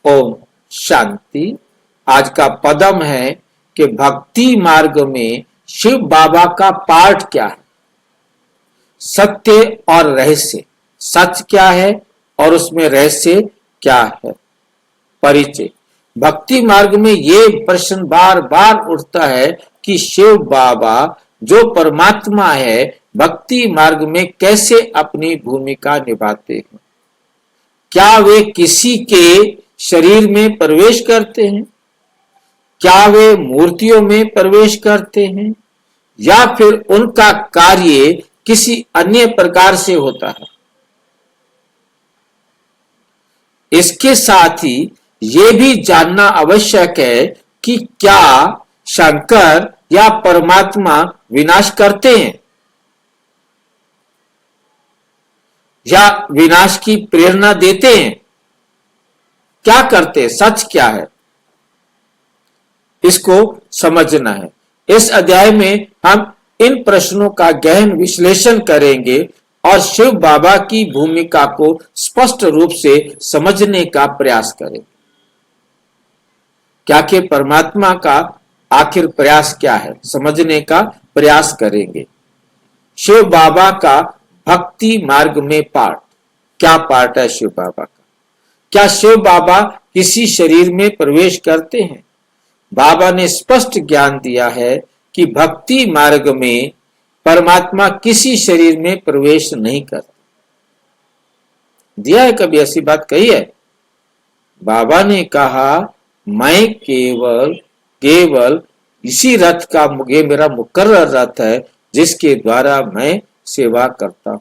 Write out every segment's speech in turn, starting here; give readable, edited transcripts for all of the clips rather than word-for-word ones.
ओम शांति। आज का पदम है कि भक्ति मार्ग में शिव बाबा का पाठ क्या है, सत्य और रहस्य। सच क्या है और उसमें रहस्य क्या है। परिचय। भक्ति मार्ग में ये प्रश्न बार बार उठता है कि शिव बाबा जो परमात्मा है भक्ति मार्ग में कैसे अपनी भूमिका निभाते हैं। क्या वे किसी के शरीर में प्रवेश करते हैं, क्या वे मूर्तियों में प्रवेश करते हैं, या फिर उनका कार्य किसी अन्य प्रकार से होता है। इसके साथ ही ये भी जानना आवश्यक है कि क्या शंकर या परमात्मा विनाश करते हैं या विनाश की प्रेरणा देते हैं। क्या करते हैं, सच क्या है, इसको समझना है। इस अध्याय में हम इन प्रश्नों का गहन विश्लेषण करेंगे और शिव बाबा की भूमिका को स्पष्ट रूप से समझने का प्रयास करेंगे। क्या कि परमात्मा का आखिर प्रयास क्या है, समझने का प्रयास करेंगे। शिव बाबा का भक्ति मार्ग में पाठ क्या पाठ है शिव बाबा का। क्या शिव बाबा किसी शरीर में प्रवेश करते हैं। बाबा ने स्पष्ट ज्ञान दिया है कि भक्ति मार्ग में परमात्मा किसी शरीर में प्रवेश नहीं करते। दिया है, कभी ऐसी बात कही है। बाबा ने कहा मैं केवल इसी रथ का ये मेरा मुकर्रर रथ है जिसके द्वारा मैं सेवा करता हूं।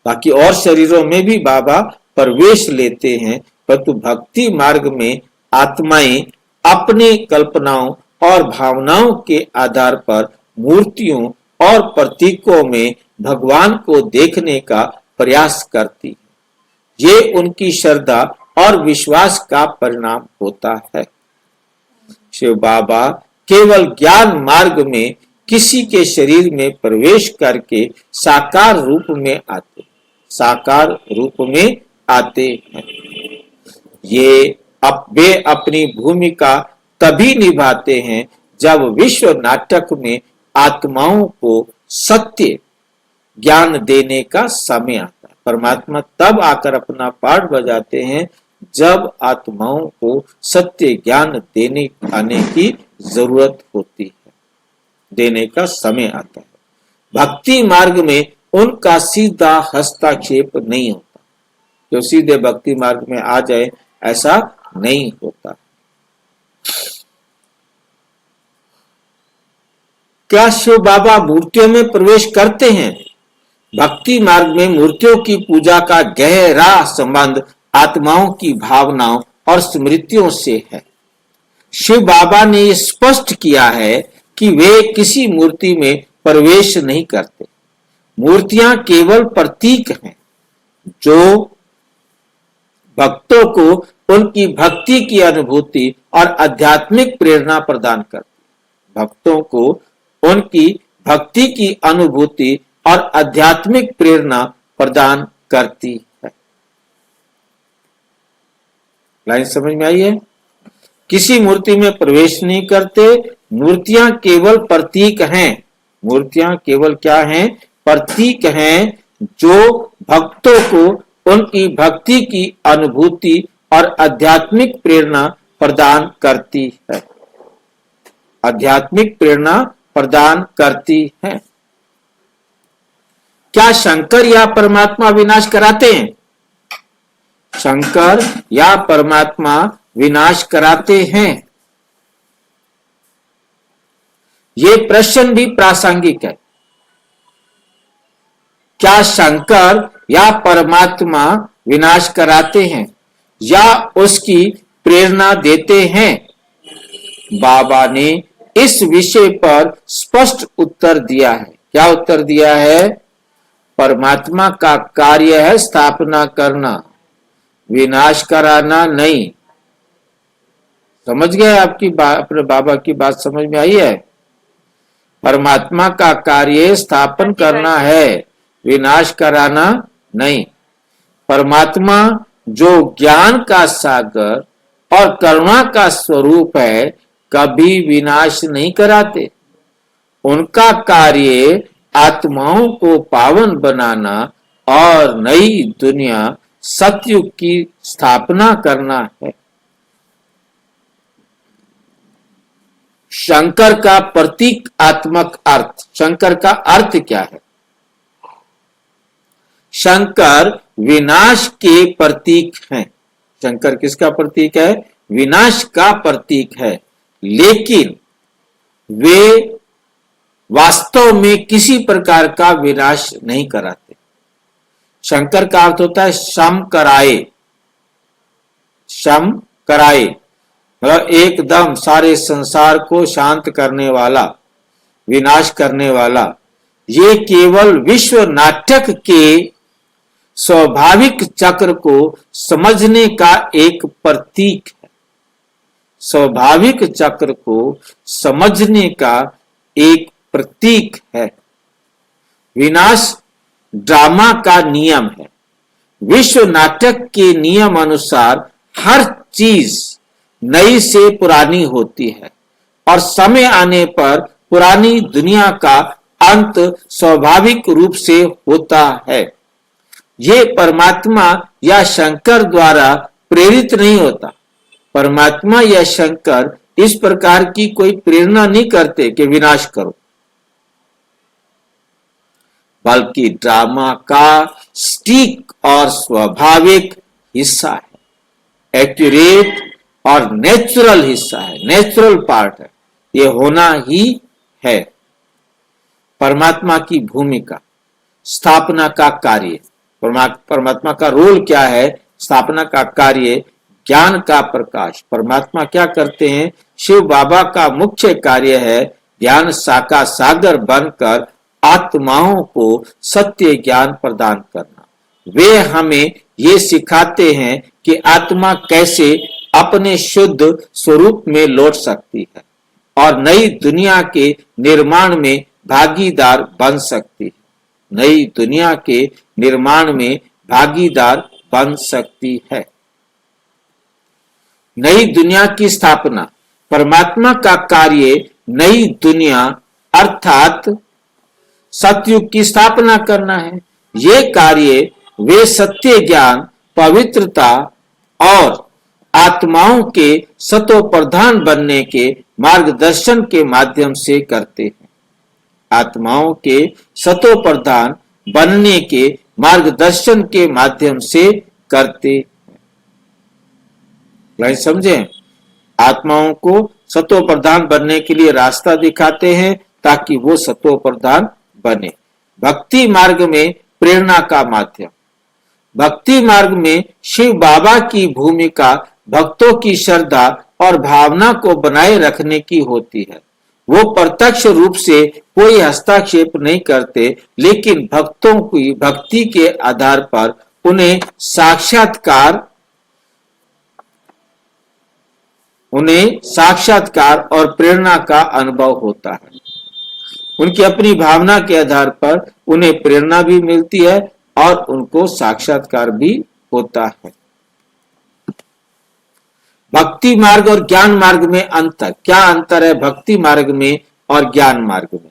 बाकी और शरीरों में भी बाबा प्रवेश लेते हैं, परंतु भक्ति मार्ग में आत्माएं अपनी कल्पनाओं और भावनाओं के आधार पर मूर्तियों और प्रतीकों में भगवान को देखने का प्रयास करती है। ये उनकी श्रद्धा और विश्वास का परिणाम होता है। शिव बाबा केवल ज्ञान मार्ग में किसी के शरीर में प्रवेश करके साकार रूप में आते हैं। वे अपनी भूमिका तभी निभाते हैं जब विश्व नाटक में आत्माओं को सत्य ज्ञान देने का समय आता है। परमात्मा तब आकर अपना पाठ बजाते हैं जब आत्माओं को सत्य ज्ञान देने आने की जरूरत होती है, देने का समय आता है। भक्ति मार्ग में उनका सीधा हस्तक्षेप नहीं होता। जो सीधे भक्ति मार्ग में आ जाए ऐसा नहीं होता। क्या शिव बाबा मूर्तियों में प्रवेश करते हैं। भक्ति मार्ग में मूर्तियों की पूजा का गहरा संबंध आत्माओं की भावनाओं और स्मृतियों से है। शिव बाबा ने यह स्पष्ट किया है कि वे किसी मूर्ति में प्रवेश नहीं करते। मूर्तियां केवल प्रतीक हैं जो भक्तों को उनकी भक्ति की अनुभूति और आध्यात्मिक प्रेरणा प्रदान करती। भक्तों को उनकी भक्ति की अनुभूति और आध्यात्मिक प्रेरणा प्रदान करती है। लाइन समझ में आई है। किसी मूर्ति में प्रवेश नहीं करते। मूर्तियां केवल प्रतीक हैं। मूर्तियां केवल क्या हैं, प्रतीक हैं जो भक्तों को उनकी भक्ति की अनुभूति और आध्यात्मिक प्रेरणा प्रदान करती है। आध्यात्मिक प्रेरणा प्रदान करती है। क्या शंकर या परमात्मा विनाश कराते हैं। शंकर या परमात्मा विनाश कराते हैं। ये प्रश्न भी प्रासंगिक है। क्या शंकर या परमात्मा विनाश कराते हैं या उसकी प्रेरणा देते हैं। बाबा ने इस विषय पर स्पष्ट उत्तर दिया है। क्या उत्तर दिया है। परमात्मा का कार्य है स्थापना करना, विनाश कराना नहीं। समझ गए आपकी अपने बाबा की बात समझ में आई है। परमात्मा का कार्य स्थापन करना है, विनाश कराना नहीं। परमात्मा जो ज्ञान का सागर और करुणा का स्वरूप है, कभी विनाश नहीं कराते। उनका कार्य आत्माओं को पावन बनाना और नई दुनिया सतयुग की स्थापना करना है। शंकर का प्रतीकात्मक अर्थ, शंकर का अर्थ क्या है? शंकर विनाश के प्रतीक हैं। शंकर किसका प्रतीक है? विनाश का प्रतीक है, लेकिन वे वास्तव में किसी प्रकार का विनाश नहीं कराते। शंकर का अर्थ होता है शम कराए, शम कराए मतलब एकदम सारे संसार को शांत करने वाला, विनाश करने वाला। ये केवल विश्व नाटक के स्वाभाविक चक्र को समझने का एक प्रतीक है। स्वाभाविक चक्र को समझने का एक प्रतीक है। विनाश ड्रामा का नियम है। विश्व नाटक के नियम अनुसार हर चीज नई से पुरानी होती है और समय आने पर पुरानी दुनिया का अंत स्वाभाविक रूप से होता है। ये परमात्मा या शंकर द्वारा प्रेरित नहीं होता। परमात्मा या शंकर इस प्रकार की कोई प्रेरणा नहीं करते कि विनाश करो, बल्कि ड्रामा का सटीक और स्वाभाविक हिस्सा है, एक्यूरेट और नेचुरल हिस्सा है, नेचुरल पार्ट है। ये होना ही है। परमात्मा की भूमिका, स्थापना का कार्य, परमात्मा का रोल क्या है? स्थापना का कार्य ज्ञान का प्रकाश। परमात्मा क्या करते हैं? शिव बाबा का मुख्य कार्य है ज्ञान का सागर बनकर आत्माओं को सत्य ज्ञान प्रदान करना। वे हमें ये सिखाते हैं कि आत्मा कैसे अपने शुद्ध स्वरूप में लौट सकती है और नई दुनिया के निर्माण में भागीदार बन सकती है। नई दुनिया के निर्माण में भागीदार बन सकती है। नई दुनिया की स्थापना, परमात्मा का कार्य नई दुनिया अर्थात सतयुग की स्थापना करना है। ये कार्य वे सत्य ज्ञान, पवित्रता और आत्माओं के सतो प्रधान बनने के मार्गदर्शन के माध्यम से करते हैं। आत्माओं के सतो प्रधान बनने के मार्गदर्शन के माध्यम से करते हैं। समझे? आत्माओं को सतो प्रधान बनने के लिए रास्ता दिखाते हैं ताकि वो सतो प्रधान बने। भक्ति मार्ग में प्रेरणा का माध्यम। भक्ति मार्ग में शिव बाबा की भूमिका भक्तों की श्रद्धा और भावना को बनाए रखने की होती है। वो प्रत्यक्ष रूप से कोई हस्तक्षेप नहीं करते, लेकिन भक्तों की भक्ति के आधार पर उन्हें साक्षात्कार और प्रेरणा का अनुभव होता है। उनकी अपनी भावना के आधार पर उन्हें प्रेरणा भी मिलती है और उनको साक्षात्कार भी होता है। भक्ति मार्ग और ज्ञान मार्ग में अंतर क्या? अंतर है भक्ति मार्ग में और ज्ञान मार्ग में?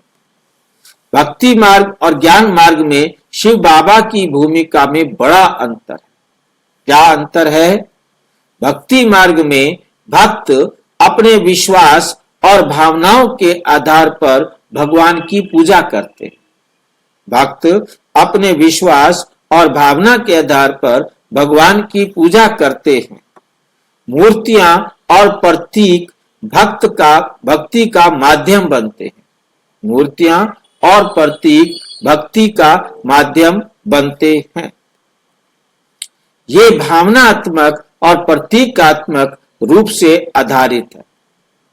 भक्ति मार्ग और ज्ञान मार्ग में शिव बाबा की भूमिका में बड़ा अंतर है। क्या अंतर है? भक्ति मार्ग में भक्त अपने विश्वास और भावनाओं के आधार पर भगवान की पूजा करते हैं। भक्त अपने विश्वास और भावना के आधार पर भगवान की पूजा करते हैं। मूर्तियां और प्रतीक भक्ति का माध्यम बनते हैं। मूर्तियां और प्रतीक भक्ति का माध्यम बनते हैं। ये भावनात्मक और प्रतीकात्मक रूप से आधारित है।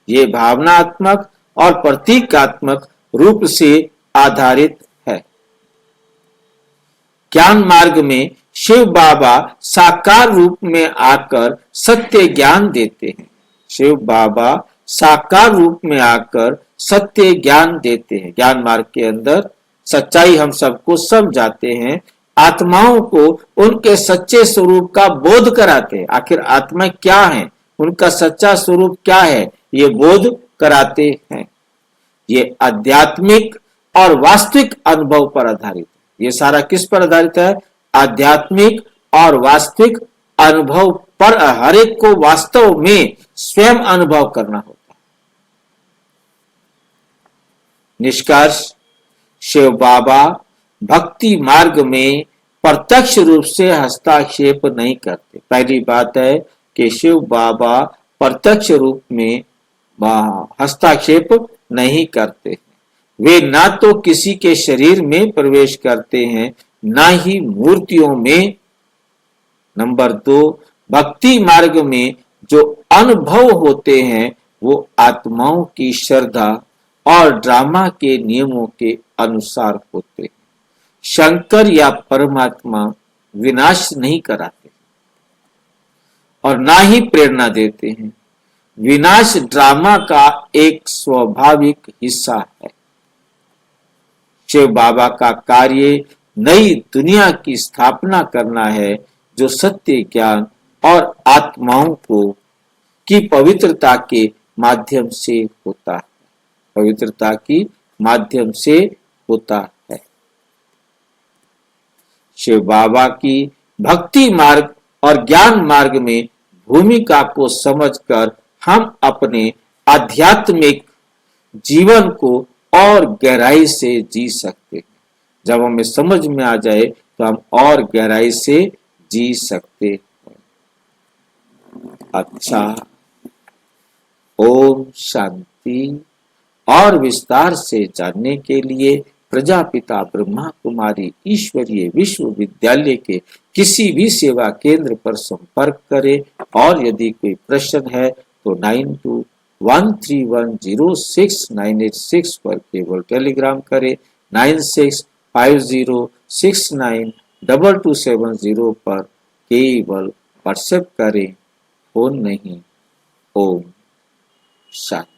ये भावनात्मक और प्रतीकात्मक रूप से आधारित है। ज्ञान मार्ग में शिव बाबा साकार रूप में आकर सत्य ज्ञान देते हैं। शिव बाबा साकार रूप में आकर सत्य ज्ञान देते हैं। ज्ञान मार्ग के अंदर सच्चाई हम सबको समझाते हैं आत्माओं को उनके सच्चे स्वरूप का बोध कराते हैं। आखिर आत्मा क्या है, उनका सच्चा स्वरूप क्या है, ये बोध कराते हैं। ये आध्यात्मिक और वास्तविक अनुभव पर आधारित है। ये सारा किस पर आधारित है? आध्यात्मिक और वास्तविक अनुभव पर। हर एक को वास्तव में स्वयं अनुभव करना होता है। निष्कर्ष, शिव बाबा भक्ति मार्ग में प्रत्यक्ष रूप से हस्तक्षेप नहीं करते। पहली बात है कि शिव बाबा प्रत्यक्ष रूप में हस्तक्षेप नहीं करते। वे ना तो किसी के शरीर में प्रवेश करते हैं, ना ही मूर्तियों में। नंबर 2, भक्ति मार्ग में जो अनुभव होते हैं वो आत्माओं की श्रद्धा और ड्रामा के नियमों के अनुसार होते हैं। शंकर या परमात्मा विनाश नहीं कराते और ना ही प्रेरणा देते हैं। विनाश ड्रामा का एक स्वाभाविक हिस्सा है। शिव बाबा का कार्य नई दुनिया की स्थापना करना है, जो सत्य ज्ञान और आत्माओं को की पवित्रता के माध्यम से होता है। पवित्रता की माध्यम से होता है। शिव बाबा की भक्ति मार्ग और ज्ञान मार्ग में भूमिका को समझकर हम अपने आध्यात्मिक जीवन को और गहराई से जी सकते हैं। जब हमें समझ में आ जाए तो हम और गहराई से जी सकते हैं। अच्छा, ओम शांति। और विस्तार से जानने के लिए प्रजापिता ब्रह्मा कुमारी ईश्वरीय विश्वविद्यालय के किसी भी सेवा केंद्र पर संपर्क करें। और यदि कोई प्रश्न है तो 9213106986 पर केवल टेलीग्राम करें। 9650692270 पर केवल व्हाट्सएप करें, फोन नहीं। ओम शांति।